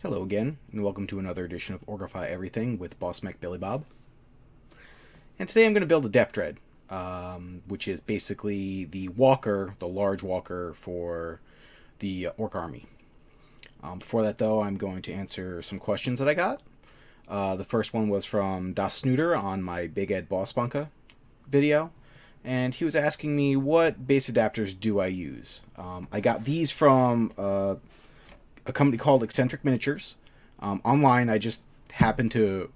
Hello again, and welcome to another edition of Organify Everything with boss Mek BillyBob. And today I'm going to build a Deff Dread, which is basically the walker, the large walker for the Orc army. Before that, though, I'm going to answer some questions that I got. The first one was from Das Snooter on my Big Ed Boss Bunka video, and he was asking me what base adapters do I use. I got these from a company called Eccentric Miniatures. Online, I just happened to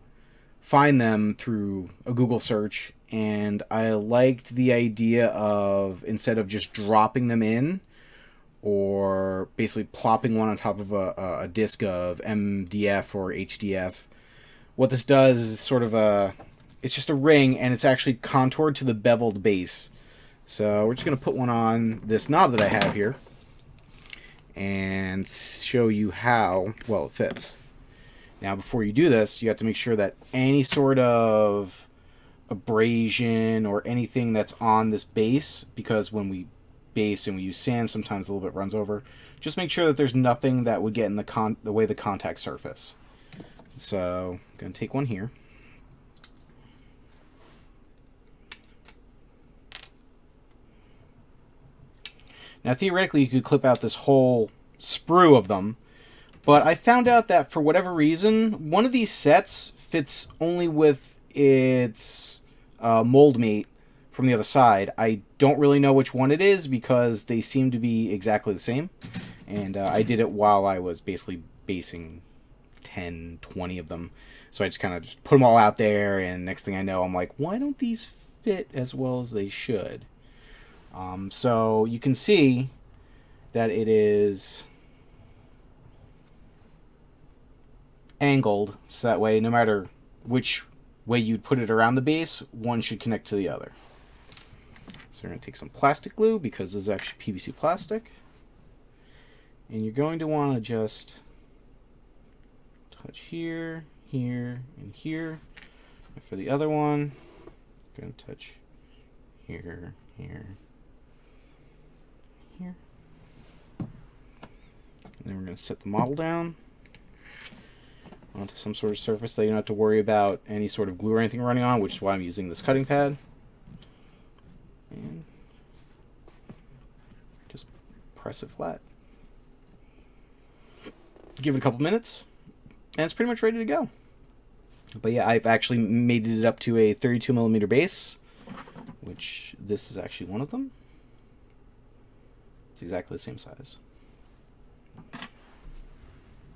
find them through a Google search, and I liked the idea of, instead of just dropping them in, or basically plopping one on top of a disc of MDF or HDF, what this does is sort of it's just a ring, and it's actually contoured to the beveled base. So we're just going to put one on this knob that I have here, and show you how well it fits. Now, before you do this, you have to make sure that any sort of abrasion or anything that's on this base, because when we base and we use sand, sometimes a little bit runs over, just make sure that there's nothing that would get in the way of the contact surface. So, I'm going to take one here. Now, theoretically, you could clip out this whole sprue of them, but I found out that for whatever reason, one of these sets fits only with its mold mate from the other side. I don't really know which one it is because they seem to be exactly the same, and I did it while I was basically basing 10, 20 of them. So I just kind of just put them all out there, and next thing I know, I'm like, why don't these fit as well as they should? So you can see that it is angled, so that way no matter which way you'd put it around the base, one should connect to the other. So we're going to take some plastic glue, because this is actually PVC plastic, and you're going to want to just touch here, here, and here. And for the other one, I'm going to touch here, here, here. And then we're going to set the model down onto some sort of surface that you don't have to worry about any sort of glue or anything running on, which is why I'm using this cutting pad. And just press it flat. Give it a couple minutes, and it's pretty much ready to go. But yeah, I've actually made it up to a 32mm base, which this is actually one of them. It's exactly the same size.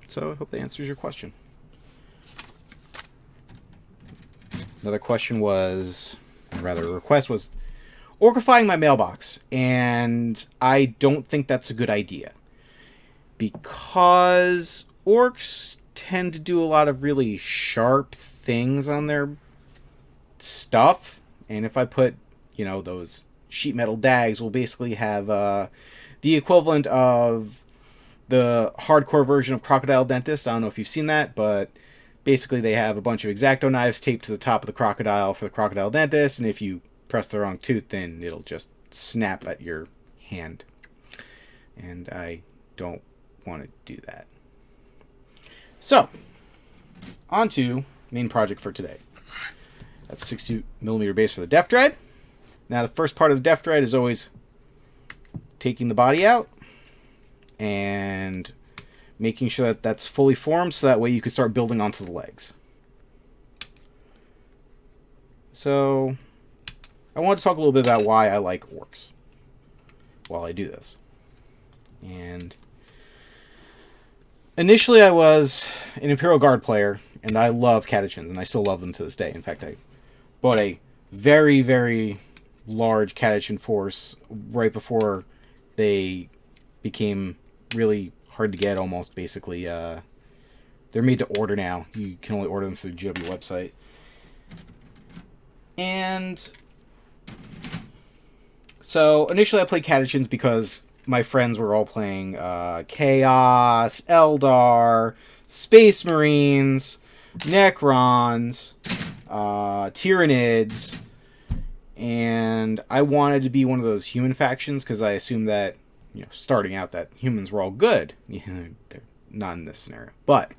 So I hope that answers your question. Another question was, or rather a request was, Organifying my mailbox, and I don't think that's a good idea, because orcs tend to do a lot of really sharp things on their stuff, and if I put, those sheet metal dags, will basically have the equivalent of the hardcore version of Crocodile Dentist. I don't know if you've seen that, but basically they have a bunch of X-Acto knives taped to the top of the crocodile for the Crocodile Dentist, and if you press the wrong tooth, then it'll just snap at your hand. And I don't want to do that. So, on to main project for today. That's 60mm base for the Deff Dread. Now, the first part of the Deff Dread is always taking the body out and making sure that that's fully formed, so that way you can start building onto the legs. So, I want to talk a little bit about why I like orcs while I do this. And initially I was an Imperial Guard player, and I love catechins, and I still love them to this day. In fact, I bought a very, very large catechin force right before they became really hard to get, almost, basically. They're made to order now. You can only order them through the GW website. And so initially I played catechins because my friends were all playing Chaos, Eldar, Space Marines, Necrons, Tyranids, and I wanted to be one of those human factions because I assumed that, starting out, that humans were all good. They're not in this scenario. But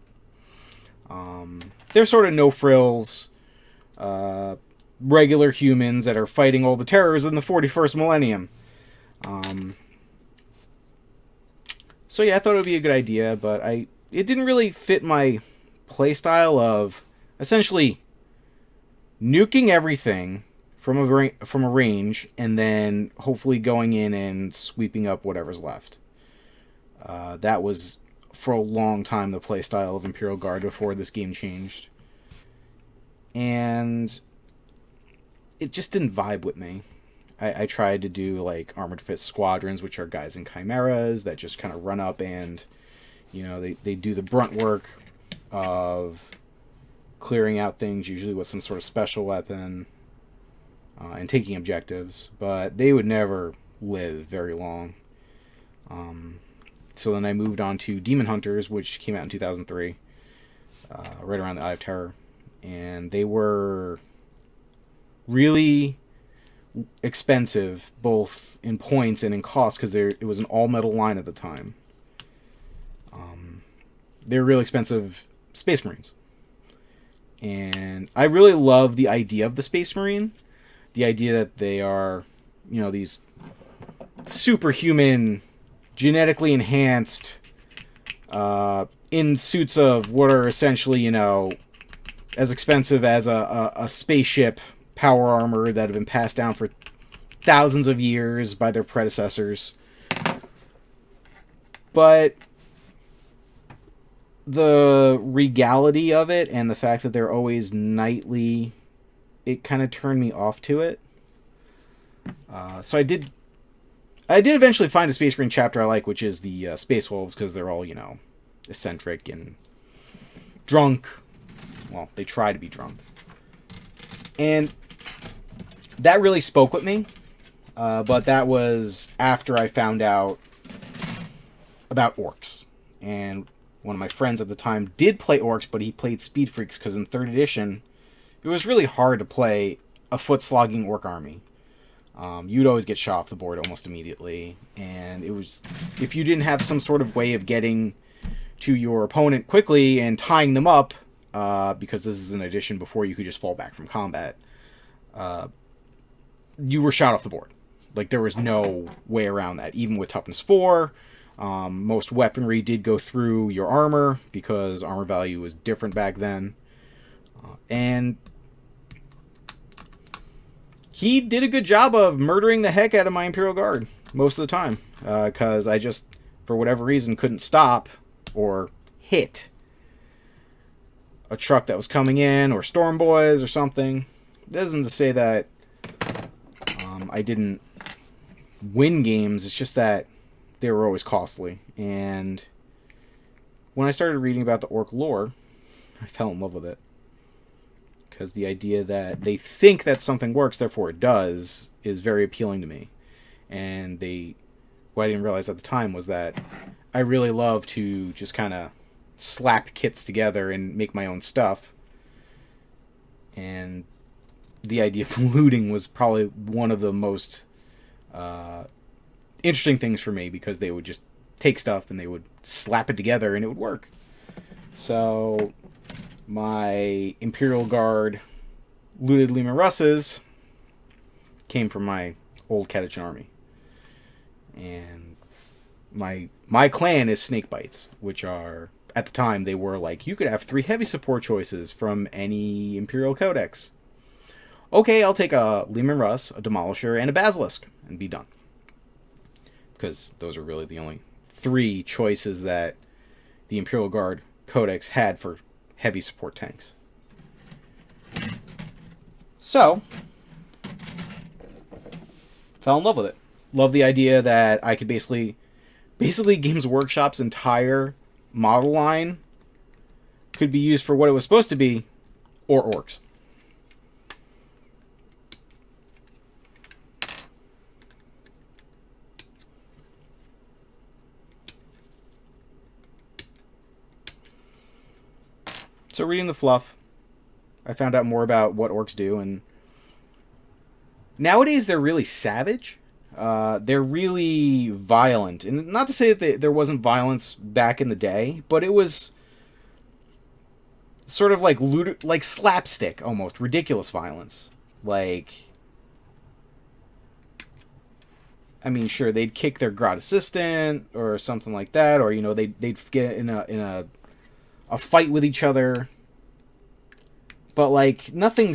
They're sort of no frills, regular humans that are fighting all the terrors in the 41st millennium. So yeah, I thought it would be a good idea, but it didn't really fit my playstyle of essentially nuking everything from a range and then hopefully going in and sweeping up whatever's left. That was for a long time the playstyle of Imperial Guard before this game changed. And it just didn't vibe with me. I tried to do like Armored Fist Squadrons, which are guys in chimeras that just kind of run up and, you know, they do the brunt work of clearing out things, usually with some sort of special weapon, and taking objectives, but they would never live very long. So then I moved on to Demon Hunters, which came out in 2003, right around the Eye of Terror, and they were really expensive, both in points and in cost, because it was an all-metal line at the time. They were really expensive Space Marines. And I really love the idea of the Space Marine. The idea that they are, you know, these superhuman, genetically enhanced, in suits of what are essentially, you know, as expensive as a spaceship power armor that have been passed down for thousands of years by their predecessors. But the regality of it and the fact that they're always nightly, it kind of turned me off to it. So I did eventually find a Space Marine chapter I like, which is the Space Wolves, because they're all, you know, eccentric and drunk. Well, they try to be drunk. And that really spoke with me. But that was after I found out about Orks. And one of my friends at the time did play Orks, but he played Speed Freaks, because in 3rd edition, it was really hard to play a foot-slogging Ork army. You'd always get shot off the board almost immediately. And it was, if you didn't have some sort of way of getting to your opponent quickly and tying them up, because this is an edition before you could just fall back from combat, you were shot off the board. Like, there was no way around that. Even with Toughness 4, most weaponry did go through your armor, because armor value was different back then. And he did a good job of murdering the heck out of my Imperial Guard most of the time, because I just, for whatever reason, couldn't stop or hit a truck that was coming in, or Storm Boys or something. That isn't to say that I didn't win games. It's just that they were always costly. And when I started reading about the Ork lore, I fell in love with it. Because the idea that they think that something works, therefore it does, is very appealing to me. And what I didn't realize at the time was that I really love to just kind of slap kits together and make my own stuff. And the idea of looting was probably one of the most interesting things for me, because they would just take stuff and they would slap it together and it would work. So my Imperial Guard looted Leman Russes came from my old Catachan army. And my clan is Snakebites, which are, at the time, they were like, you could have 3 heavy support choices from any Imperial Codex. Okay, I'll take a Leman Russ, a Demolisher, and a Basilisk, and be done. Because those are really the only 3 choices that the Imperial Guard Codex had for heavy support tanks. So, fell in love with it. Love the idea that I could basically Games Workshop's entire model line could be used for what it was supposed to be, or Orks. So reading the fluff, I found out more about what Orks do, and nowadays they're really savage. They're really violent. And not to say that there wasn't violence back in the day, but it was sort of like like slapstick, almost ridiculous violence. Like, I mean, sure, they'd kick their grot assistant or something like that, or you know, they'd get in a fight with each other, but like nothing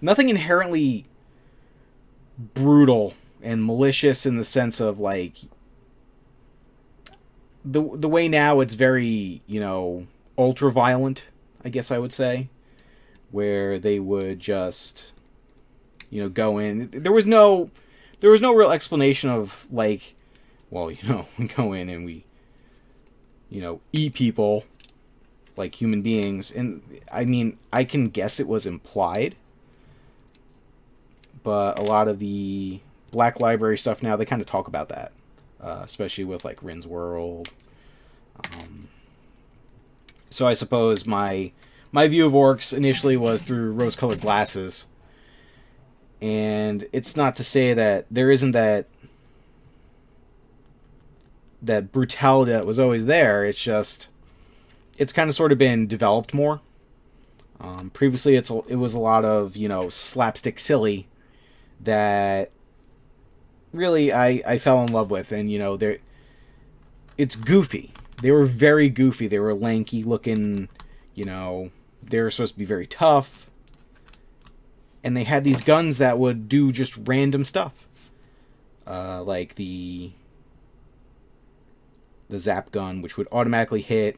inherently brutal and malicious in the sense of like the way now it's very, you know, ultra violent, I guess I would say, where they would just, you know, go in. There was no real explanation of like, well, you know, we go in and we, you know, eat people like human beings. And I mean, I can guess it was implied, but a lot of the Black Library stuff now, they kind of talk about that, especially with like Rin's World. So I suppose my view of orcs initially was through rose-colored glasses. And it's not to say that there isn't that brutality that was always there. It's just, it's kind of sort of been developed more. Previously, it was a lot of, you know, slapstick silly that really I fell in love with. And, you know, it's goofy. They were very goofy. They were lanky looking, you know, they were supposed to be very tough. And they had these guns that would do just random stuff. Like the zap gun, which would automatically hit.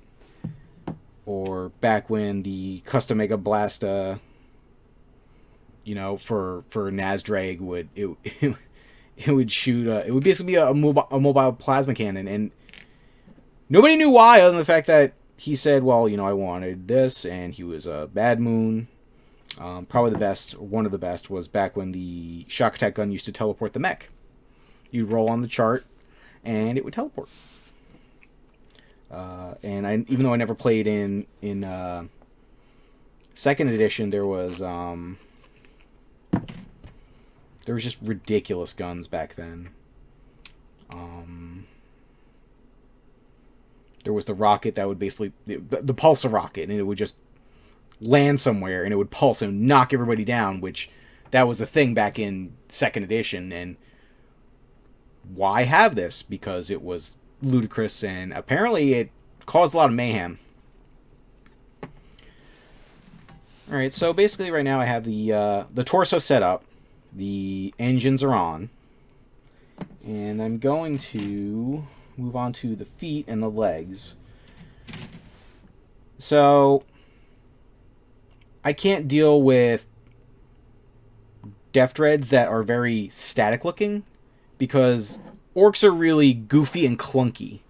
Or back when the custom Mega Blast, you know, for Nazdrag it would shoot. It would basically be a mobile plasma cannon. And nobody knew why, other than the fact that he said, well, you know, I wanted this. And he was a Bad Moon. Probably the best, or one of the best, was back when the shock attack gun used to teleport the mech. You'd roll on the chart, and it would teleport. And even though I never played in second edition, there was just ridiculous guns back then. There was the rocket that would basically the pulsar rocket, and it would just land somewhere and it would pulse and knock everybody down, which that was a thing back in second edition. And why have this? Because it was ludicrous and apparently it caused a lot of mayhem. Alright, so basically right now I have the torso set up, the engines are on, and I'm going to move on to the feet and the legs. So I can't deal with Deff Dreads that are very static looking, because orcs are really goofy and clunky.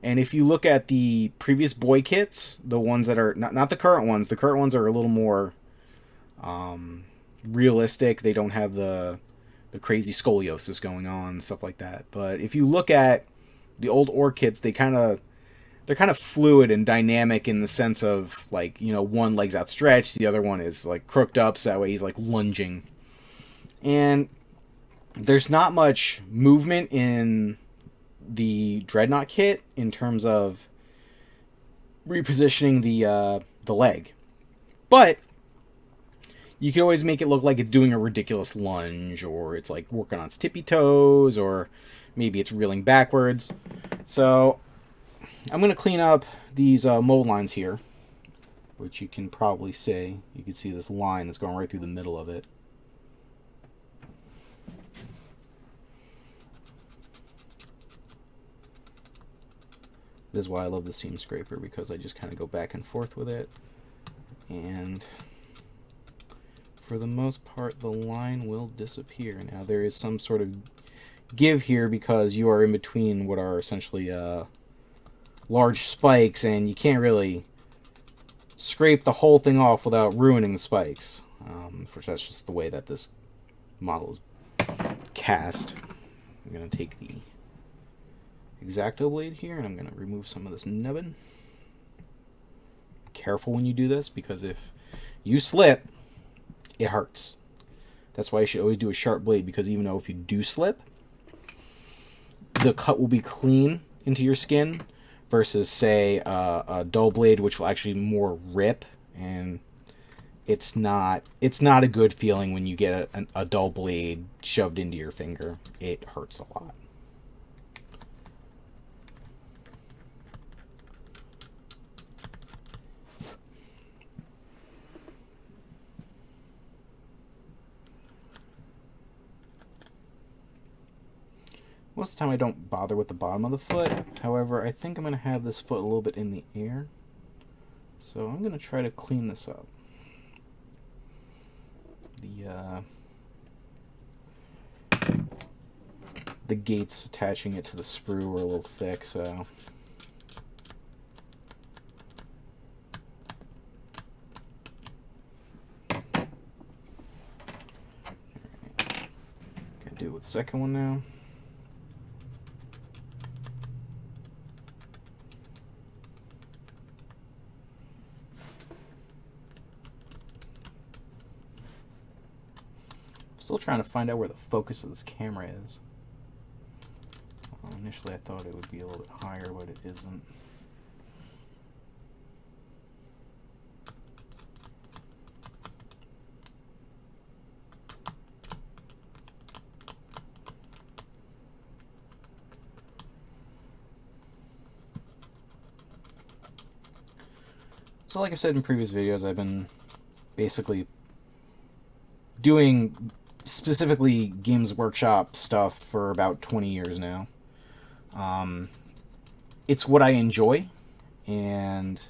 And if you look at the previous boy kits, the ones that are not the current ones are a little more realistic. They don't have the crazy scoliosis going on, stuff like that. But if you look at the old orc kits, they're kind of fluid and dynamic in the sense of, like, you know, one leg's outstretched, the other one is like crooked up, so that way he's like lunging. And there's not much movement in the Dreadnought kit in terms of repositioning the leg. But you can always make it look like it's doing a ridiculous lunge, or it's like working on its tippy toes, or maybe it's reeling backwards. So I'm going to clean up these mold lines here, which you can probably see. You can see this line that's going right through the middle of it. This is why I love the seam scraper, because I just kind of go back and forth with it. And for the most part, the line will disappear. Now, there is some sort of give here because you are in between what are essentially large spikes, and you can't really scrape the whole thing off without ruining the spikes. That's just the way that this model is cast. I'm going to take the X-Acto blade here, and I'm going to remove some of this nubbin. Careful when you do this, because if you slip, it hurts. That's why you should always do a sharp blade, because even though if you do slip, the cut will be clean into your skin, versus, say, a dull blade, which will actually more rip, and it's not a good feeling when you get a dull blade shoved into your finger. It hurts a lot. Most of the time I don't bother with the bottom of the foot. However, I think I'm going to have this foot a little bit in the air. So I'm going to try to clean this up. The gates attaching it to the sprue are a little thick, so... Gonna do it with the second one now. Still trying to find out where the focus of this camera is. Initially I thought it would be a little bit higher, but it isn't. So like I said in previous videos, I've been basically doing specifically Games Workshop stuff for about 20 years now. It's what I enjoy, and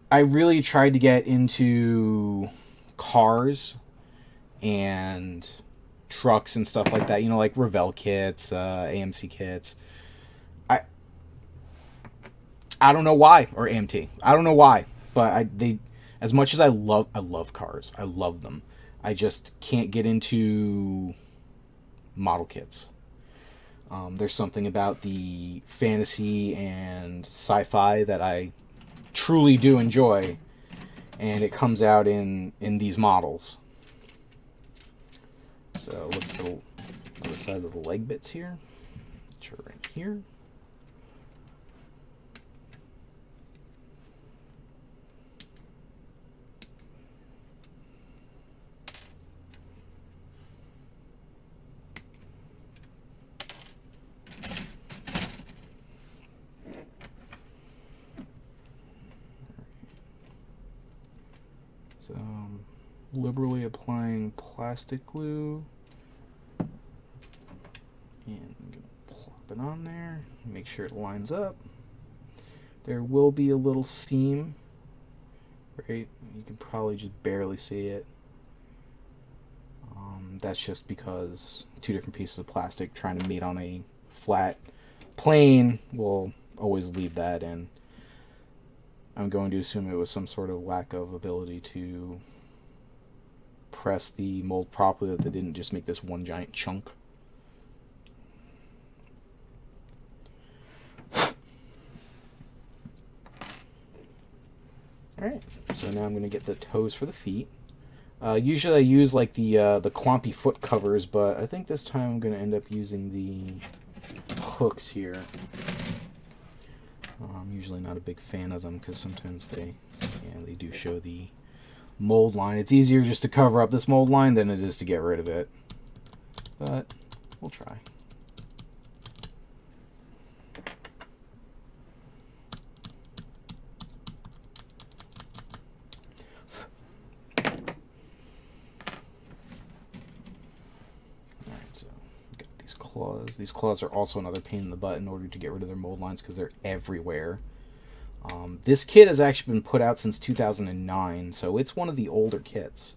I really tried to get into cars and trucks and stuff like that, you know, like Revell kits, AMC kits. I don't know why, or AMT. I don't know why, but as much as I love cars. I love them. I just can't get into model kits. There's something about the fantasy and sci-fi that I truly do enjoy, and it comes out in these models. So look at the other side of the leg bits here, which are right here. So, liberally applying plastic glue, and I'm going to plop it on there, make sure it lines up. There will be a little seam, right? You can probably just barely see it. That's just because two different pieces of plastic trying to meet on a flat plane will always leave that in. I'm going to assume it was some sort of lack of ability to press the mold properly, that they didn't just make this one giant chunk. Alright, so now I'm going to get the toes for the feet. Usually I use like the clompy foot covers, but I think this time I'm going to end up using the hooks here. I'm usually not a big fan of them because sometimes they do show the mold line. It's easier just to cover up this mold line than it is to get rid of it. But we'll try. Claws. These claws are also another pain in the butt in order to get rid of their mold lines because they're everywhere. This kit has actually been put out since 2009, so it's one of the older kits.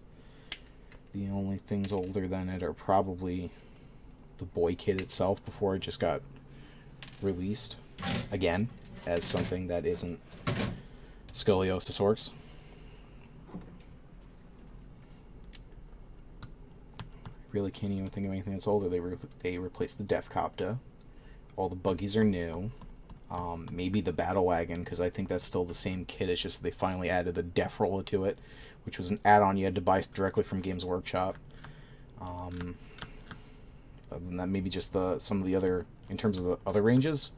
The only things older than it are probably the boy kit itself before it just got released again as something that isn't Scoliosis Orks. Really can't even think of anything that's older. They replaced the Deff Copta. All the buggies are new. Maybe the Battle Wagon, because I think that's still the same kit. It's just they finally added the Deff Roller to it, which was an add-on you had to buy directly from Games Workshop. Other than that, maybe just some of the other, in terms of the other ranges,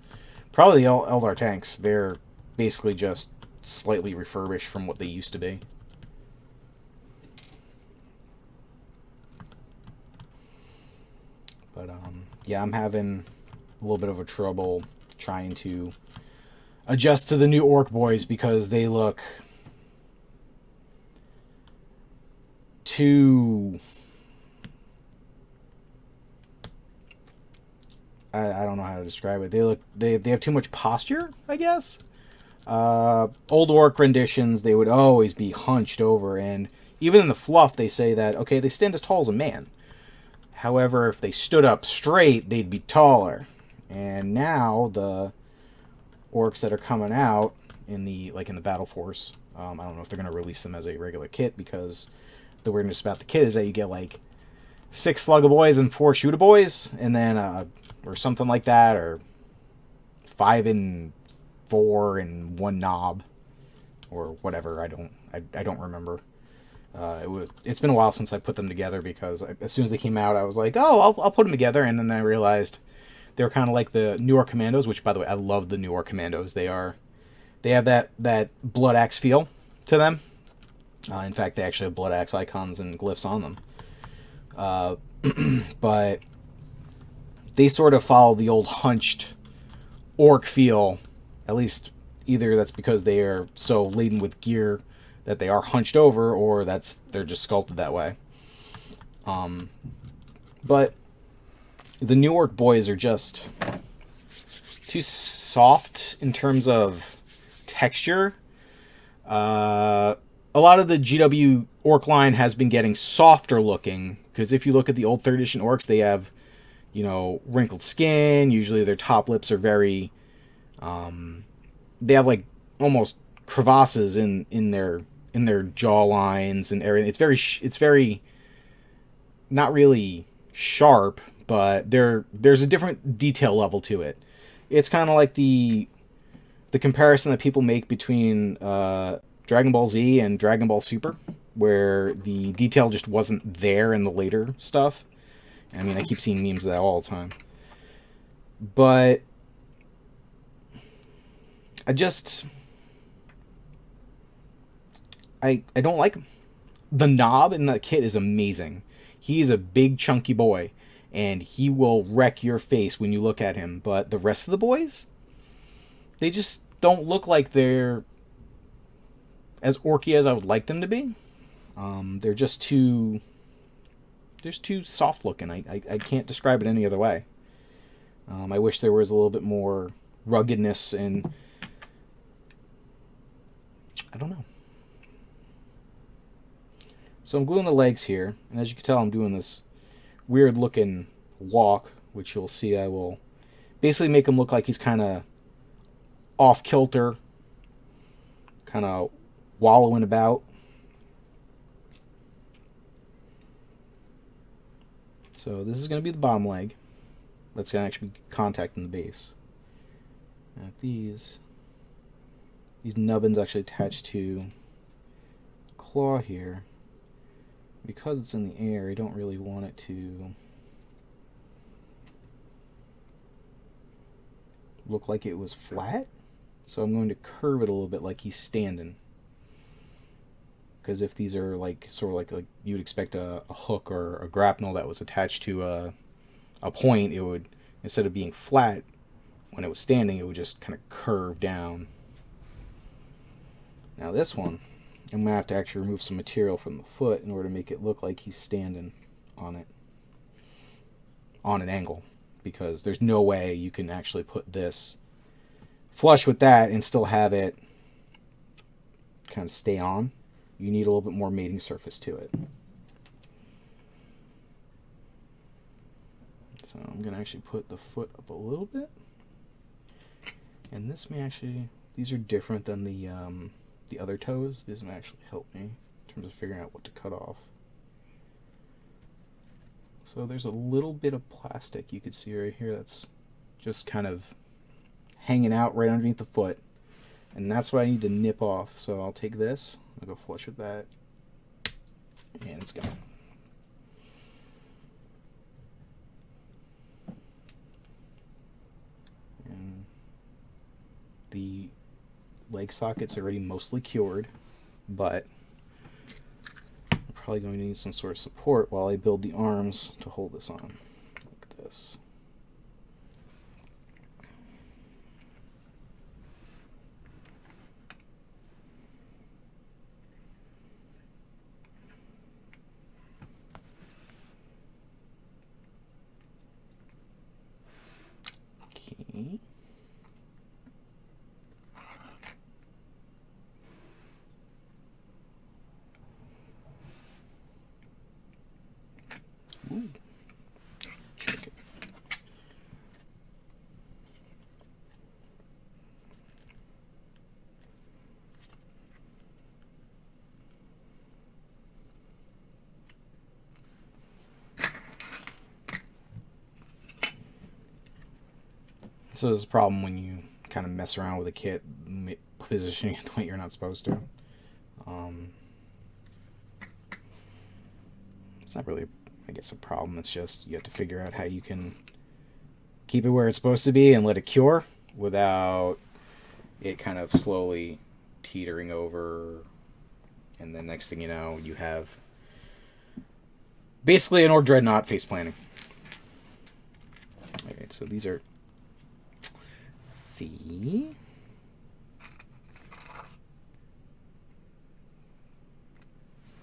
Probably the Eldar tanks. They're basically just slightly refurbished from what they used to be. But yeah, I'm having a little bit of a trouble trying to adjust to the new orc boys because they look too... I don't know how to describe it. They have too much posture, I guess. Old orc renditions, they would always be hunched over, and even in the fluff, they say that, okay, they stand as tall as a man. However, if they stood up straight, they'd be taller. And now the orcs that are coming out in the Battle Force, I don't know if they're going to release them as a regular kit, because the weirdness about the kit is that you get like 6 slugga boys and 4 shooter boys, and then or something like that, or 5 and 4 and 1 knob, or whatever. I don't remember. It's been a while since I put them together, because as soon as they came out, I was like, oh, I'll put them together, and then I realized they were kind of like the New Orc Commandos, which, by the way, I love the New Orc Commandos. They have that blood axe feel to them. In fact, they actually have blood axe icons and glyphs on them. But they sort of follow the old hunched orc feel. At least either that's because they are so laden with gear that they are hunched over, or they're just sculpted that way. But the New Orc boys are just too soft in terms of texture. A lot of the GW Orc line has been getting softer looking, because if you look at the old 3rd edition Orcs, they have, wrinkled skin. Usually their top lips are very... they have, like, almost crevasses in their jaw lines and everything. It's very not really sharp, but there's a different detail level to it. It's kind of like the comparison that people make between Dragon Ball Z and Dragon Ball Super, where the detail just wasn't there in the later stuff. I mean, I keep seeing memes of that all the time. But I don't like him. The knob in the kit is amazing. He's a big, chunky boy, and he will wreck your face when you look at him. But the rest of the boys, they just don't look like they're as orky as I would like them to be. They're just too soft looking. I can't describe it any other way. I wish there was a little bit more ruggedness, and I don't know. So I'm gluing the legs here, and as you can tell, I'm doing this weird looking walk, which you'll see I will basically make him look like he's kind of off kilter, kind of wallowing about. So this is going to be the bottom leg. That's going to actually be contacting the base. Now these nubbins actually attach to claw here. Because it's in the air, I don't really want it to look like it was flat. So I'm going to curve it a little bit like he's standing. Because if these are like sort of like you'd expect a hook or a grapnel that was attached to a point, it would, instead of being flat when it was standing, it would just kind of curve down. Now this one, I'm going to have to actually remove some material from the foot in order to make it look like he's standing on it, on an angle, because there's no way you can actually put this flush with that and still have it kind of stay on. You need a little bit more mating surface to it. So I'm going to actually put the foot up a little bit. And this may actually, these are different than the other toes. This may actually help me in terms of figuring out what to cut off. So there's a little bit of plastic you can see right here that's just kind of hanging out right underneath the foot. And that's what I need to nip off. So I'll take this, I'll go flush with that, and it's gone. And The leg socket's already mostly cured, but I'm probably going to need some sort of support while I build the arms to hold this on, like this. Okay. Ooh. Check it. So there's a problem when you kind of mess around with a kit, positioning it the way you're not supposed to. It's not really, I guess, a problem. It's just you have to figure out how you can keep it where it's supposed to be and let it cure without it kind of slowly teetering over. And then next thing you know, you have basically an Orc Dreadnought face planting. Alright, so these are... See?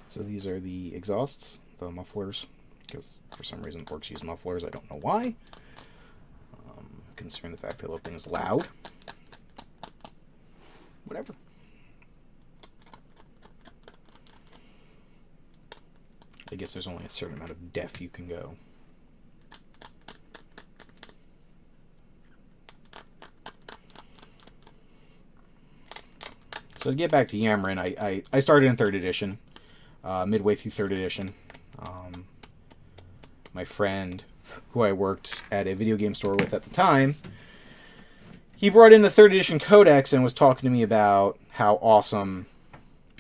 So these are the exhausts, the mufflers, because for some reason Orcs use mufflers. I don't know why. Considering the fact that the thing is loud. Whatever. I guess there's only a certain amount of def you can go. So to get back to Yammering, I started in 3rd edition, midway through 3rd edition. My friend, who I worked at a video game store with at the time, he brought in the 3rd edition codex and was talking to me about how awesome,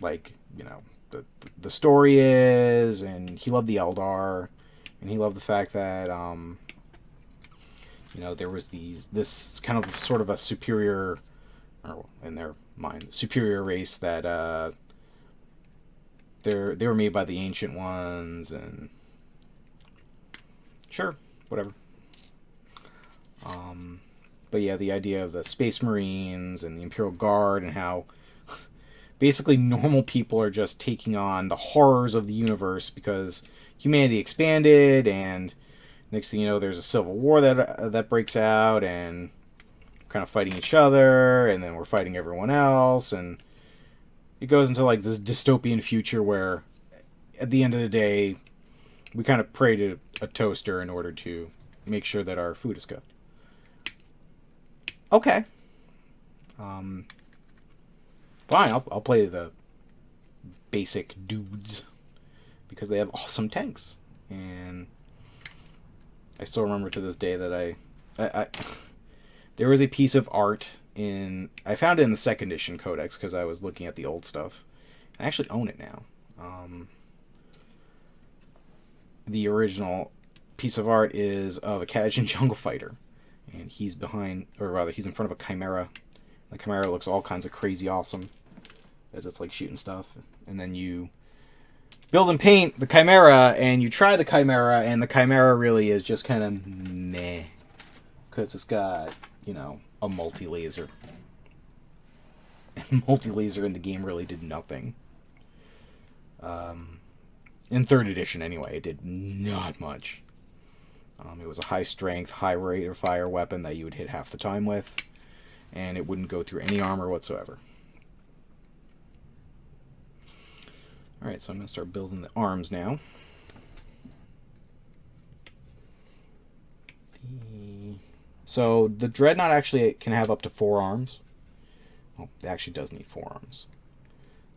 like, you know, the story is, and he loved the Eldar, and he loved the fact that, you know, there was this kind of sort of a superior, or in their mind, superior race that they were made by the Ancient Ones, and sure, whatever. But yeah, the idea of the Space Marines and the Imperial Guard, and how basically normal people are just taking on the horrors of the universe because humanity expanded, and next thing you know, there's a civil war that breaks out, and kind of fighting each other, and then we're fighting everyone else, and it goes into like this dystopian future where at the end of the day we kind of pray to a toaster in order to make sure that our food is cooked. Okay. Fine, I'll play the basic dudes because they have awesome tanks, and I still remember to this day that I there was a piece of art I found it in the 2nd edition codex because I was looking at the old stuff. I actually own it now. The original piece of art is of a Khajiit jungle fighter, and he's behind, or rather, he's in front of a Chimera. The Chimera looks all kinds of crazy awesome as it's like shooting stuff, and then you build and paint the Chimera, and you try the Chimera, and the Chimera really is just kind of meh, because it's got, you know, a multi-laser. And multi-laser in the game really did nothing. In 3rd edition, anyway, it did not much. It was a high-strength, high-rate of fire weapon that you would hit half the time with, and it wouldn't go through any armor whatsoever. Alright, so I'm going to start building the arms now. So the Dreadnought actually can have up to 4 arms. Well, it actually does need 4 arms.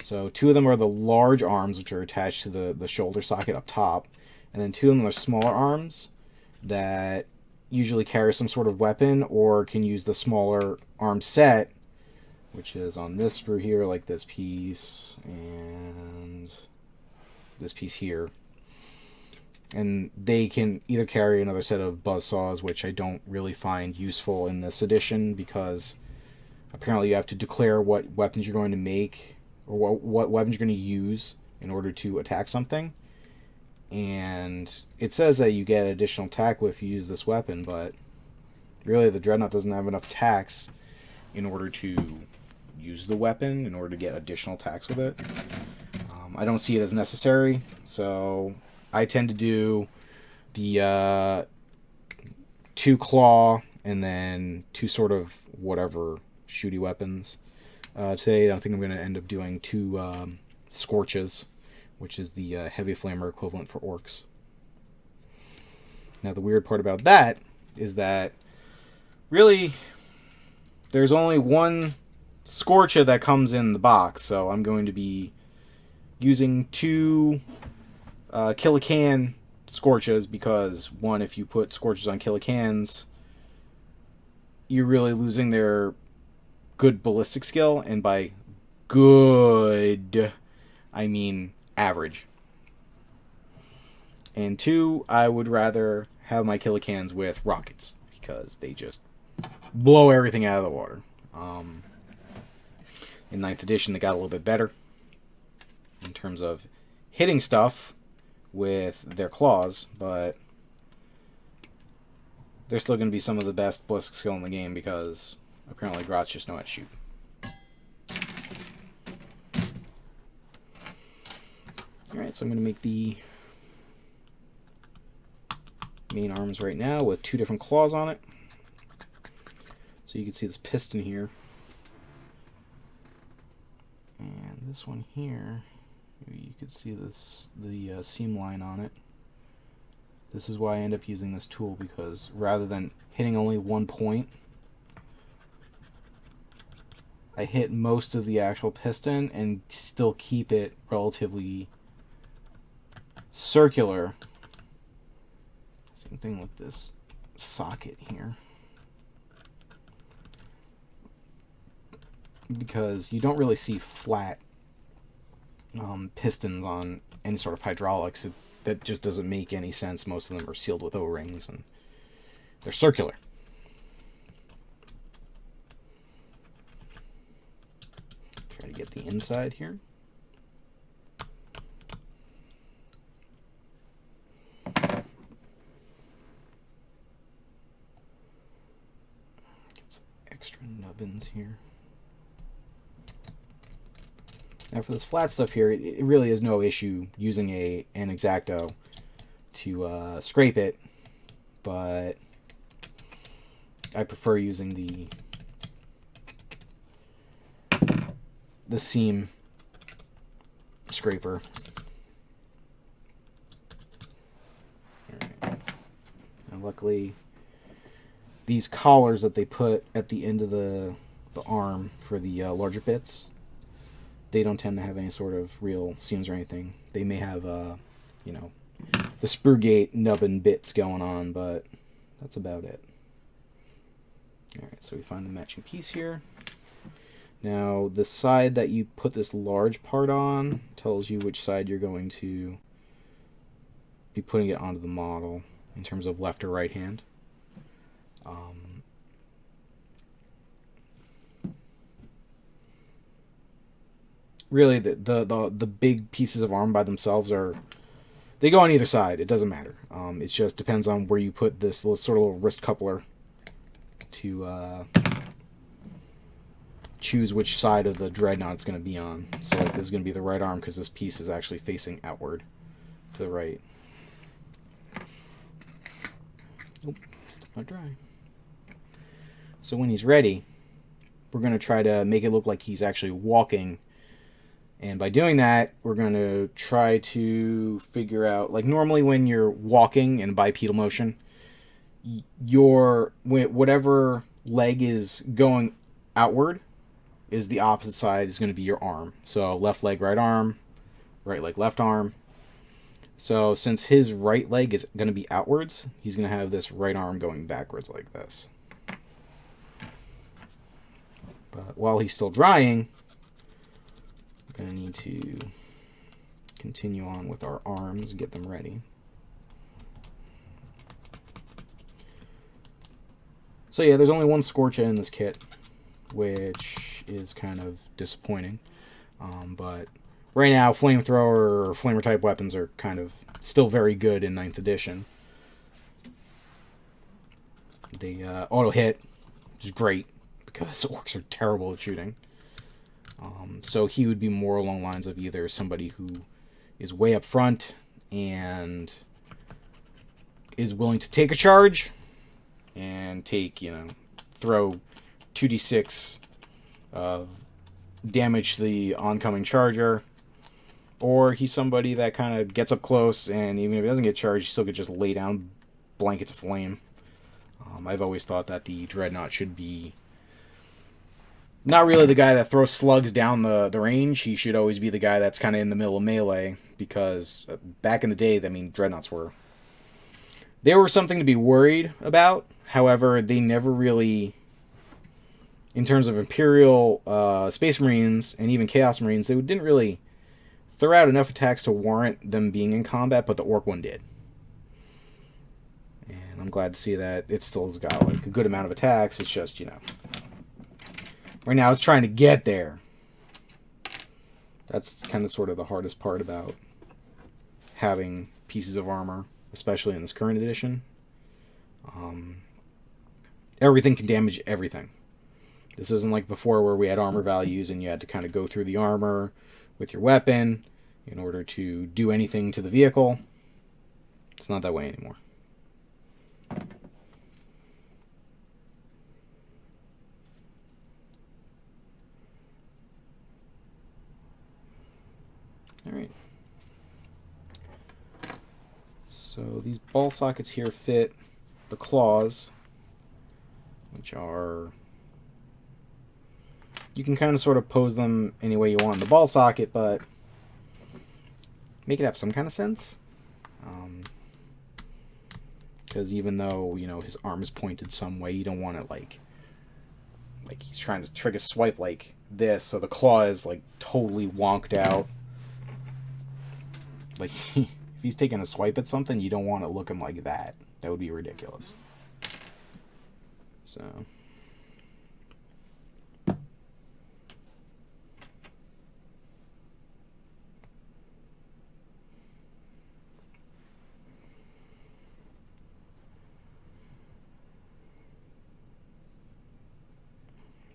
So 2 of them are the large arms, which are attached to the shoulder socket up top, and then 2 of them are smaller arms that usually carry some sort of weapon or can use the smaller arm set, which is on this sprue here, like this piece and this piece here. And they can either carry another set of buzzsaws, which I don't really find useful in this edition because apparently you have to declare what weapons you're going to make, or what weapons you're going to use in order to attack something. And it says that you get additional attack if you use this weapon, but really the Dreadnought doesn't have enough attacks in order to use the weapon, in order to get additional attacks with it. I don't see it as necessary, so I tend to do the 2 claw and then 2 sort of whatever shooty weapons. Today I think I'm going to end up doing 2 scorches, which is the heavy flamer equivalent for orcs. Now the weird part about that is that really there's only 1 scorcher that comes in the box, so I'm going to be using 2 Killacan scorches, because 1, if you put scorches on Killacans, you're really losing their good ballistic skill, and by good I mean average. And 2, I would rather have my Killacans with rockets, because they just blow everything out of the water. In 9th edition they got a little bit better in terms of hitting stuff with their claws, but they're still going to be some of the best ballistic skill in the game, because apparently Grots just know how to shoot. Alright, so I'm going to make the main arms right now with 2 different claws on it. So you can see this piston here. And this one here, you can see this, the seam line on it. This is why I end up using this tool, because rather than hitting only 1 point, I hit most of the actual piston and still keep it relatively circular. Same thing with this socket here, because you don't really see flat pistons on any sort of hydraulics. That just doesn't make any sense. Most of them are sealed with O-rings, and they're circular. Try to get the inside here. Get some extra nubbins here. Now for this flat stuff here, it really is no issue using an X-Acto to scrape it, but I prefer using the seam scraper. Alright. And luckily, these collars that they put at the end of the arm for the larger bits, they don't tend to have any sort of real seams or anything. They may have, you know, the Spurgate nubbin bits going on, but that's about it. Alright, so we find the matching piece here. Now, the side that you put this large part on tells you which side you're going to be putting it onto the model in terms of left or right hand. Really, the big pieces of arm by themselves they go on either side. It doesn't matter. It just depends on where you put this little, sort of little wrist coupler to choose which side of the Dreadnought it's going to be on. So like, this is going to be the right arm because this piece is actually facing outward to the right. Oh, still not dry. So when he's ready, we're going to try to make it look like he's actually walking. And by doing that, we're going to try to figure out, like normally when you're walking in bipedal motion, whatever leg is going outward is the opposite side is going to be your arm. So left leg, right arm, right leg, left arm. So since his right leg is going to be outwards, he's going to have this right arm going backwards like this. But while he's still drying, we're going to need to continue on with our arms and get them ready. So yeah, there's only one Scorcha in this kit. which is kind of disappointing. But right now, flamethrower or flamer type weapons are kind of still very good in 9th edition. They auto hit, which is great because orcs are terrible at shooting. So he would be more along the lines of either somebody who is way up front and is willing to take a charge and take, throw 2d6 of damage to the oncoming charger, or he's somebody that kind of gets up close and even if he doesn't get charged, he still could just lay down blankets of flame. I've always thought that the Dreadnought should be not really the guy that throws slugs down the range. He should always be the guy that's kind of in the middle of melee, because back in the day, Dreadnoughts were something to be worried about. However, they never really, in terms of Imperial Space Marines and even Chaos Marines, they didn't really throw out enough attacks to warrant them being in combat, but the Orc one did. And I'm glad to see that it still has got like a good amount of attacks. It's just, right now it's trying to get there. That's kind of sort of the hardest part about having pieces of armor, especially in this current edition. Everything can damage everything. This isn't like before where we had armor values and you had to kind of go through the armor with your weapon in order to do anything to the vehicle. It's not that way anymore. Alright. So these ball sockets here fit the claws, which are... You can kind of sort of pose them any way you want in the ball socket, but make it have some kind of sense. Because even though, his arm is pointed some way, you don't want it like he's trying to trick a swipe like this, so the claw is like totally wonked out. Like, if he's taking a swipe at something, you don't want it looking like that. That would be ridiculous. So...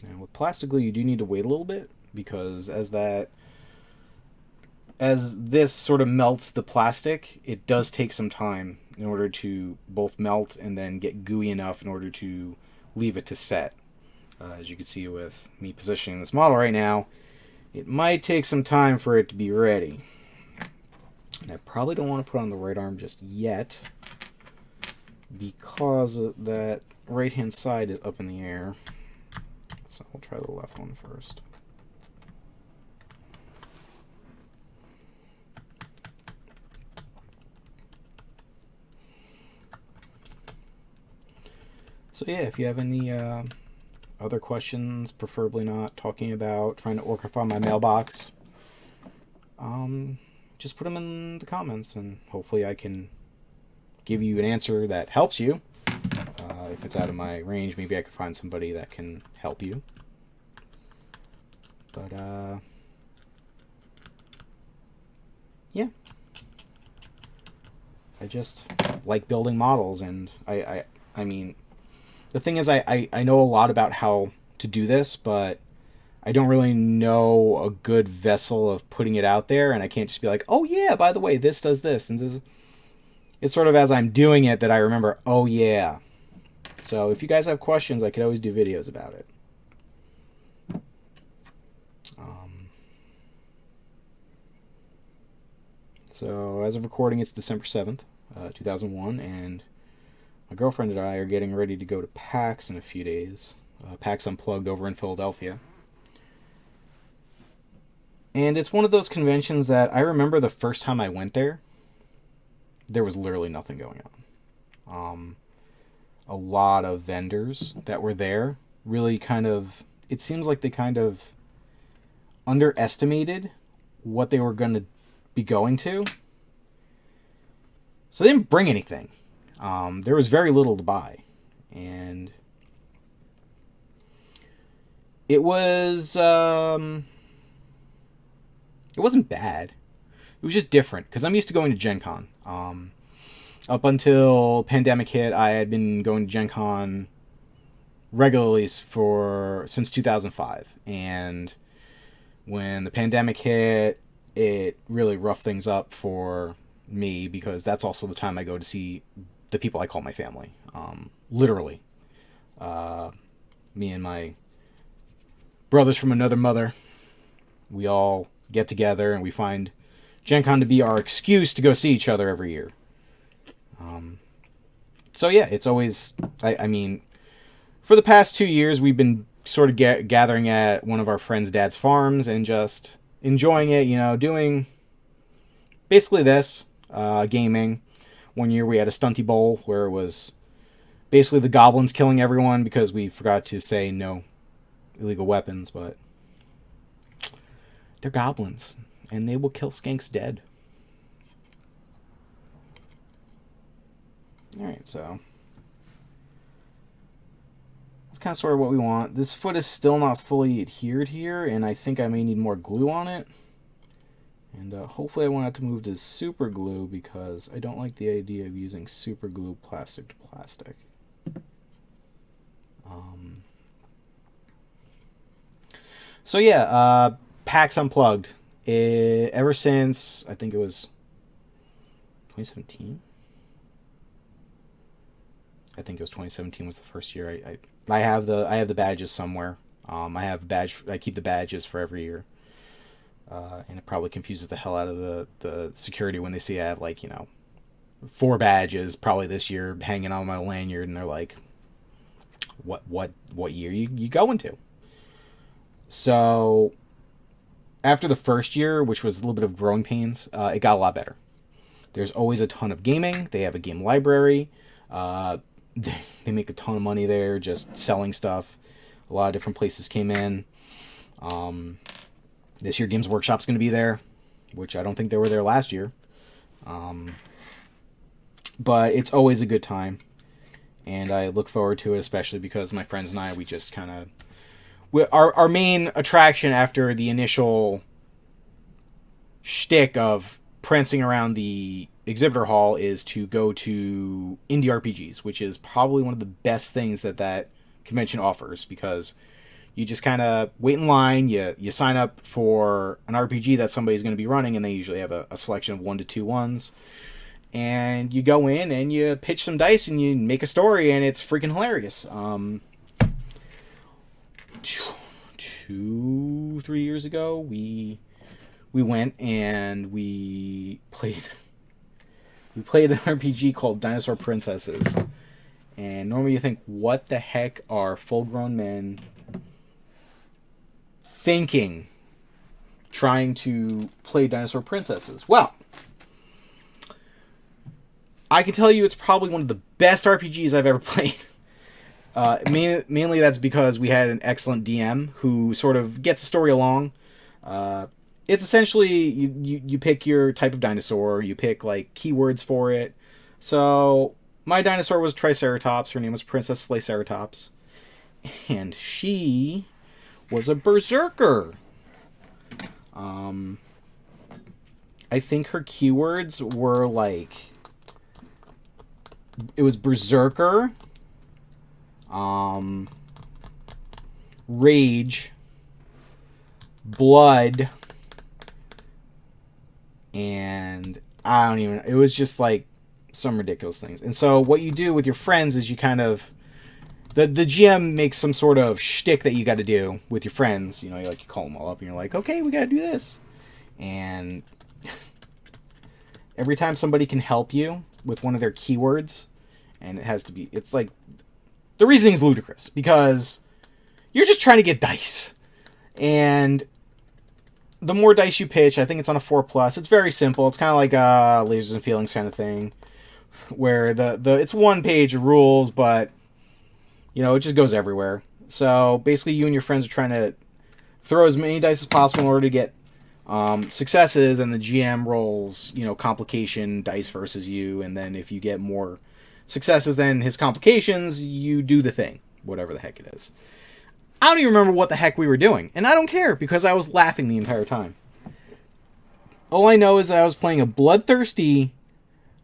Now with plastic glue, you do need to wait a little bit, because as this sort of melts the plastic, it does take some time in order to both melt and then get gooey enough in order to leave it to set. As you can see with me positioning this model right now, it might take some time for it to be ready. And I probably don't want to put on the right arm just yet, because that right hand side is up in the air. So we'll try the left one first. So yeah, if you have any other questions, preferably not talking about trying to Organify My Mailbox, just put them in the comments and hopefully I can give you an answer that helps you. If it's out of my range, maybe I could find somebody that can help you. But, yeah. I just like building models, and I mean, the thing is, I know a lot about how to do this, but I don't really know a good vessel of putting it out there, and I can't just be like, oh yeah, by the way, this does this, and this. It's sort of as I'm doing it that I remember, oh yeah. So if you guys have questions, I could always do videos about it. So as of recording, it's December 7th, 2001, and my girlfriend and I are getting ready to go to PAX in a few days. PAX Unplugged over in Philadelphia. And it's one of those conventions that I remember the first time I went there, there was literally nothing going on. A lot of vendors that were there really kind of, it seems like they kind of underestimated what they were going to be going to. So they didn't bring anything. There was very little to buy. And It was, it wasn't bad. It was just different, because I'm used to going to Gen Con. Up until pandemic hit, I had been going to Gen Con regularly since 2005. And when the pandemic hit, it really roughed things up for me, because that's also the time I go to see the people I call my family. Literally. Me and my brothers from another mother, we all get together and we find Gen Con to be our excuse to go see each other every year. So yeah, it's always, I mean, for the past 2 years, we've been sort of gathering at one of our friends' dad's farms and just enjoying it, you know, doing basically this, gaming. One year we had a stunty bowl where it was basically the goblins killing everyone because we forgot to say no illegal weapons, but they're goblins and they will kill skanks dead. Alright, so that's kind of sort of what we want. This foot is still not fully adhered here, and I think I may need more glue on it. And hopefully I won't have to move to super glue, because I don't like the idea of using super glue plastic to plastic. So yeah, PAX Unplugged. Ever since, I think it was 2017? I think it was 2017 was the first year. I have the badges somewhere. I keep the badges for every year. And it probably confuses the hell out of the security when they see I have, like, you know, 4 badges probably this year hanging on my lanyard, and they're like, what year you going to? So after the first year, which was a little bit of growing pains, it got a lot better. There's always a ton of gaming. They have a game library. They make a ton of money there just selling stuff. A lot of different places came in. This year Games Workshop's going to be there, which I don't think they were there last year. But it's always a good time, and I look forward to it, especially because my friends and I, we just kind of... Our main attraction after the initial shtick of prancing around the exhibitor hall is to go to indie RPGs, which is probably one of the best things that convention offers, because you just kind of wait in line, you sign up for an RPG that somebody's going to be running, and they usually have a selection of 1 to 2 ones, and you go in and you pitch some dice and you make a story, and it's freaking hilarious. 2-3 years ago, we went and we played an RPG called Dinosaur Princesses. And normally you think, what the heck are full-grown men thinking trying to play Dinosaur Princesses? Well, I can tell you it's probably one of the best RPGs I've ever played. Mainly that's because we had an excellent DM who sort of gets the story along. It's essentially, you pick your type of dinosaur, you pick, like, keywords for it. So my dinosaur was Triceratops, her name was Princess Slayceratops, and she was a berserker. I think her keywords were, like, it was berserker, rage, blood, and I don't even... It was just, like, some ridiculous things. And so what you do with your friends is you kind of... The GM makes some sort of shtick that you got to do with your friends. You know, you call them all up and you're like, okay, we got to do this. And every time somebody can help you with one of their keywords, and it has to be... It's like... The reasoning's ludicrous, because you're just trying to get dice. And the more dice you pitch, I think it's on a 4+. It's very simple. It's kind of like a Lasers and Feelings kind of thing, where it's 1 page of rules, but, you know, it just goes everywhere. So basically you and your friends are trying to throw as many dice as possible in order to get successes, and the GM rolls, you know, complication dice versus you, and then if you get more successes than his complications, you do the thing, whatever the heck it is. I don't even remember what the heck we were doing. And I don't care, because I was laughing the entire time. All I know is that I was playing a bloodthirsty...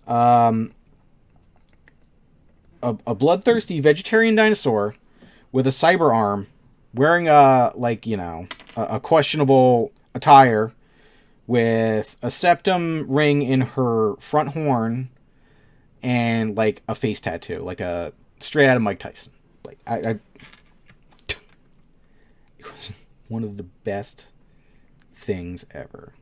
a bloodthirsty vegetarian dinosaur with a cyber arm, wearing a questionable attire, with a septum ring in her front horn, and like a face tattoo, like a straight out of Mike Tyson. Like it was one of the best things ever.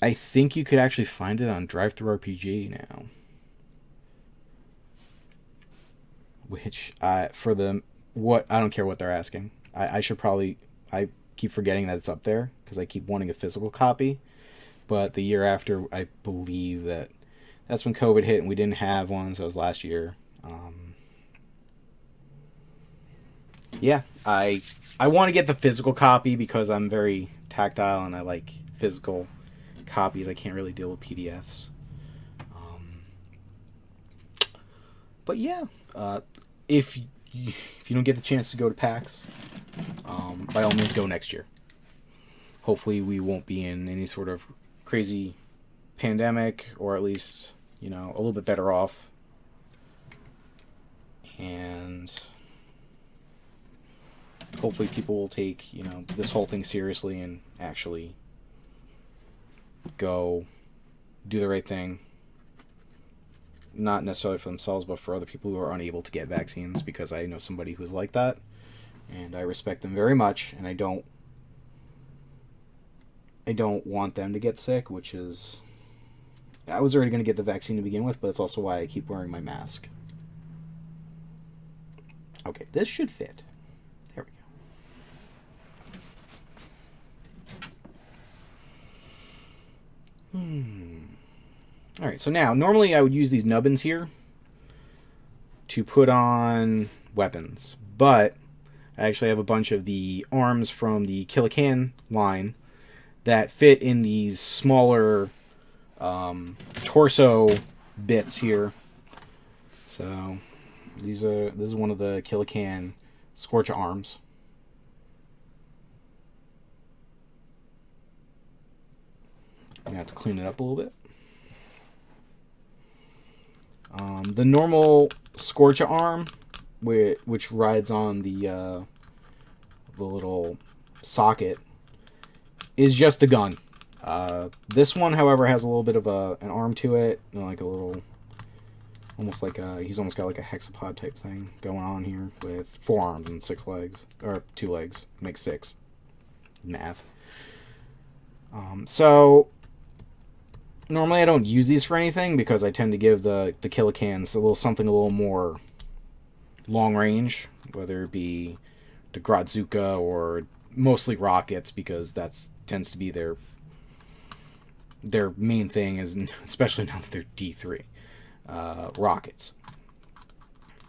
I think you could actually find it on Drive-Thru RPG now. Which, I don't care what they're asking. I should probably... I keep forgetting that it's up there, because I keep wanting a physical copy. But the year after, I believe that's when COVID hit, and we didn't have one, so it was last year. Yeah, I want to get the physical copy, because I'm very tactile, and I like physical copies. I can't really deal with PDFs. But yeah, if you don't get the chance to go to PAX, by all means go next year. Hopefully we won't be in any sort of crazy pandemic, or at least, a little bit better off. And hopefully people will take, this whole thing seriously and actually go do the right thing. Not necessarily for themselves, but for other people who are unable to get vaccines, because I know somebody who's like that, and I respect them very much, and I don't want them to get sick, which is... I was already going to get the vaccine to begin with, but it's also why I keep wearing my mask. Okay, this should fit. There we go. Alright, so now, normally I would use these nubbins here to put on weapons, but I actually have a bunch of the arms from the Kill a Can line that fit in these smaller torso bits here. So this is one of the Kill a Can Scorch arms. I'm gonna have to clean it up a little bit. The normal Scorcha arm, which rides on the little socket, is just the gun. This one, however, has a little bit of an arm to it, like a little, almost like he's almost got like a hexapod type thing going on here with 4 arms and 6 legs, or 2 legs, makes 6. Math. So normally I don't use these for anything, because I tend to give the Kill a Cans something a little more long range, whether it be the Grodzuka or mostly rockets, because that tends to be their main thing, is especially now that they're D3 rockets.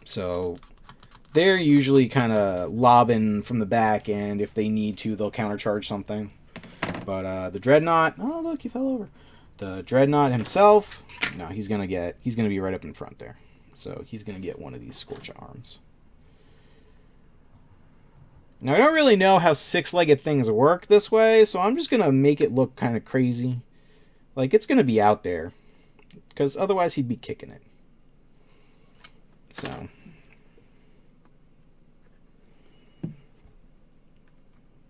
So they're usually kind of lobbing from the back, and if they need to, they'll countercharge something. But the Dreadnought, oh look, you fell over. The Dreadnought himself, no, he's gonna be right up in front there. So he's gonna get one of these Scorch arms. Now I don't really know how 6-legged things work this way, so I'm just gonna make it look kind of crazy. Like, it's gonna be out there, because otherwise he'd be kicking it. So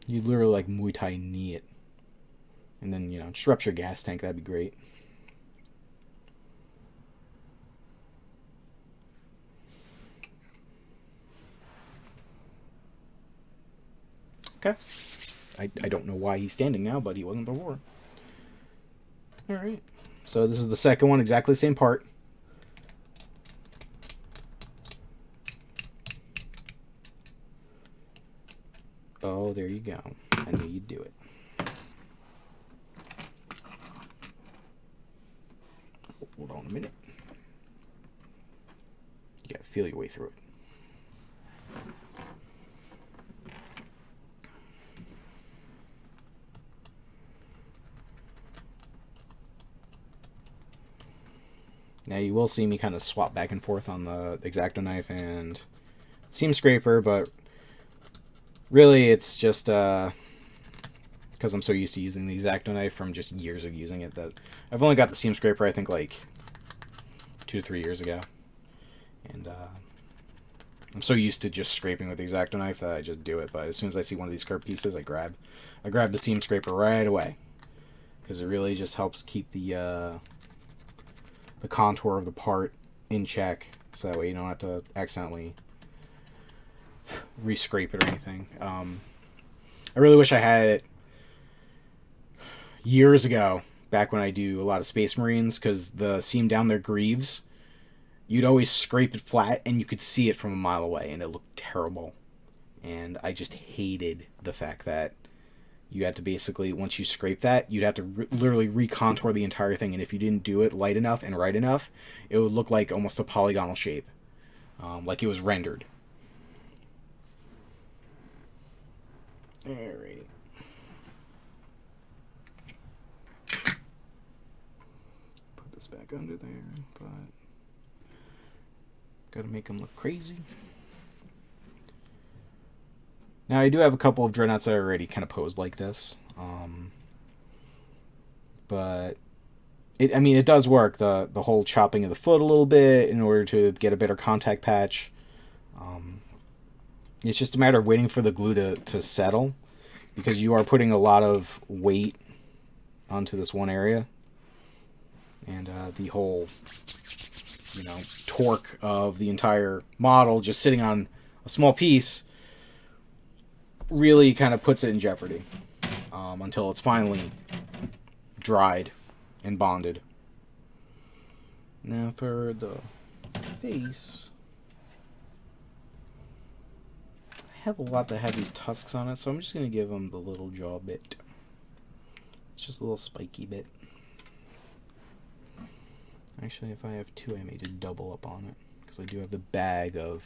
you'd literally like Muay Thai knee it. And then, just rupture your gas tank. That'd be great. Okay. I don't know why he's standing now, but he wasn't before. Alright. So this is the second one, exactly the same part. Oh, there you go. I knew you'd do it. Hold on a minute. You gotta feel your way through it. Now you will see me kind of swap back and forth on the X-Acto knife and seam scraper, but really it's just because I'm so used to using the X-Acto knife from just years of using it that I've only got the seam scraper I think like 2 to 3 years ago. And I'm so used to just scraping with the X-Acto knife that I just do it. But as soon as I see one of these curved pieces, I grab the seam scraper right away, because it really just helps keep the contour of the part in check, so that way you don't have to accidentally re-scrape it or anything. I really wish I had it years ago, back when I do a lot of Space Marines, because the seam down their greaves, you'd always scrape it flat and you could see it from a mile away and it looked terrible. And I just hated the fact that you had to basically, once you scrape that, you'd have to literally recontour the entire thing, and if you didn't do it light enough and right enough, it would look like almost a polygonal shape, like it was rendered. Alrighty. Put this back under there, but gotta make them look crazy. Now I do have a couple of dreadnoughts that are already kind of posed like this, but it does work, the whole chopping of the foot a little bit in order to get a better contact patch. It's just a matter of waiting for the glue to settle, because you are putting a lot of weight onto this one area, and the whole torque of the entire model just sitting on a small piece really kind of puts it in jeopardy until it's finally dried and bonded. Now for the face, I have a lot that have these tusks on it, so I'm just going to give them the little jaw bit. It's just a little spiky bit. Actually, if I have two, I may just double up on it, because I do have the bag of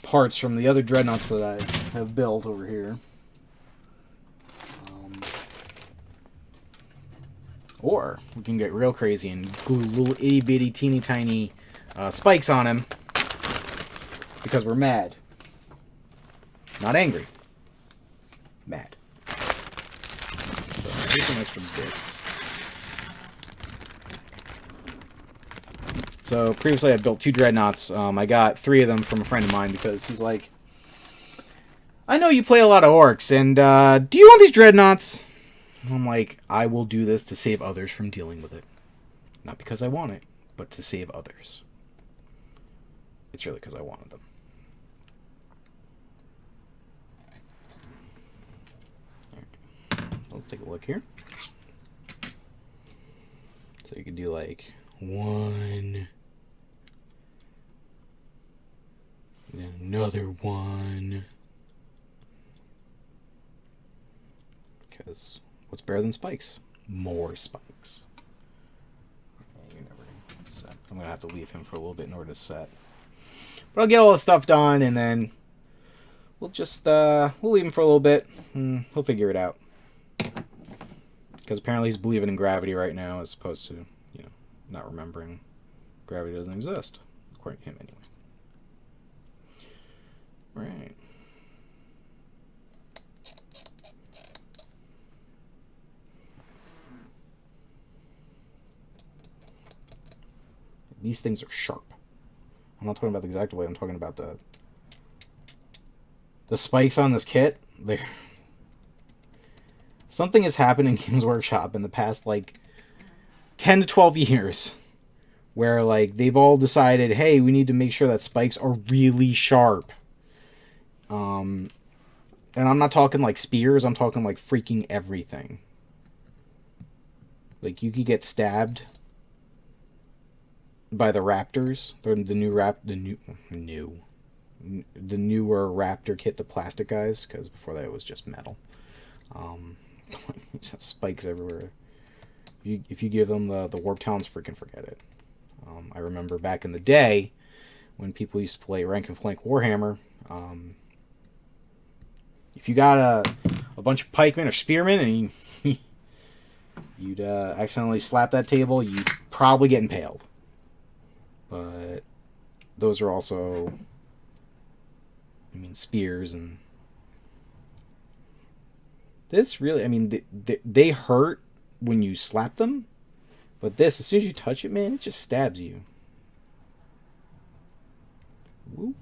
parts from the other dreadnoughts that I have built over here. Or we can get real crazy and glue little itty bitty teeny tiny spikes on him, because we're mad. Not angry. Mad. So here's some extra bits. So previously I built 2 dreadnoughts. I got 3 of them from a friend of mine, because he's like, I know you play a lot of orcs, and do you want these dreadnoughts? And I'm like, I will do this to save others from dealing with it. Not because I want it, but to save others. It's really because I wanted them. Right. Let's take a look here. So you could do like 1... then another 1. Because what's better than spikes? More spikes. Okay, you're never gonna set. I'm gonna have to leave him for a little bit in order to set. But I'll get all this stuff done, and then we'll just we'll leave him for a little bit, and he'll figure it out. Because apparently he's believing in gravity right now, as opposed to not remembering gravity doesn't exist, according to him anyway. Right. These things are sharp. I'm not talking about the exact way. I'm talking about the spikes on this kit. They're... Something has happened in Games Workshop in the past, like, 10 to 12 years, where, like, they've all decided, hey, we need to make sure that spikes are really sharp. And I'm not talking, like, spears. I'm talking, like, freaking everything. Like, you could get stabbed by the Raptors, the newer Raptor kit, the plastic guys, because before that it was just metal. Just have spikes everywhere. If you give them the warp talons, freaking forget it. I remember back in the day when people used to play rank and flank Warhammer. If you got a bunch of pikemen or spearmen and you'd accidentally slap that table, you'd probably get impaled. but those are also, I mean, spears. And this really, I mean, they hurt when you slap them, but this, as soon as you touch it, man, it just stabs you. Woo.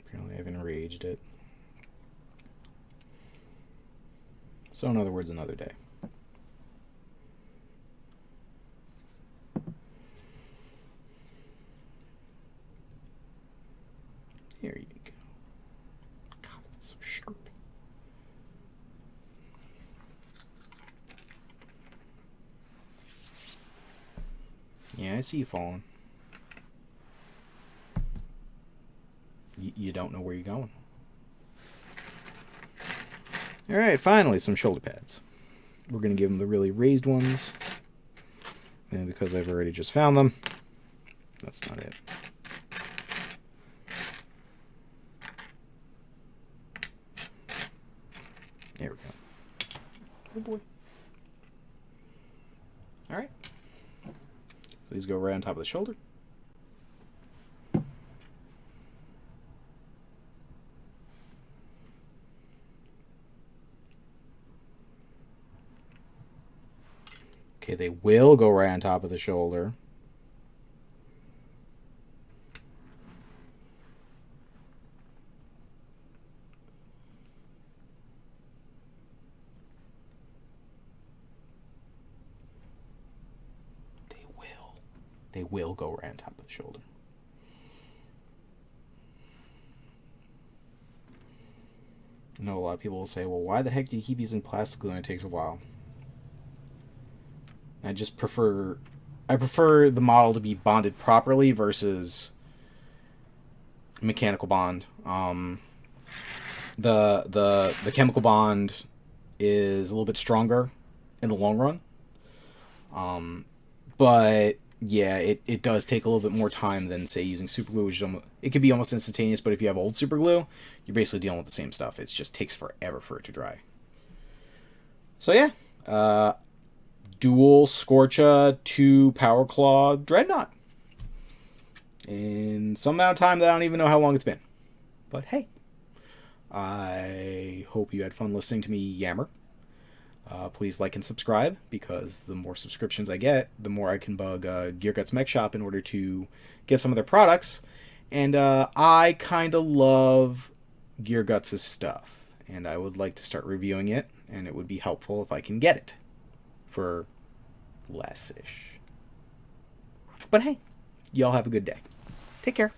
Apparently I've enraged it. So in other words, another day. There you go. God, that's so sharp. Yeah, I see you falling. You don't know where you're going. Alright, finally, some shoulder pads. We're going to give them the really raised ones. And because I've already just found them, that's not it. There we go. Oh boy. Alright. So these go right on top of the shoulder. Okay, they will go right on top of the shoulder. They will go right on top of the shoulder. I know a lot of people will say, well, why the heck do you keep using plastic glue and it takes a while? I prefer the model to be bonded properly versus mechanical bond. The chemical bond is a little bit stronger in the long run. But yeah, it does take a little bit more time than, say, using super glue, which is it could be almost instantaneous, but if you have old super glue, you're basically dealing with the same stuff. It just takes forever for it to dry. So yeah, dual Scorcha 2 Power Claw Dreadnought. In some amount of time that I don't even know how long it's been. But hey, I hope you had fun listening to me yammer. Please like and subscribe, because the more subscriptions I get, the more I can bug Gear Guts Mech Shop in order to get some of their products. And I kind of love Gear Guts' stuff, and I would like to start reviewing it, and it would be helpful if I can get it for less-ish. But hey, y'all have a good day. Take care.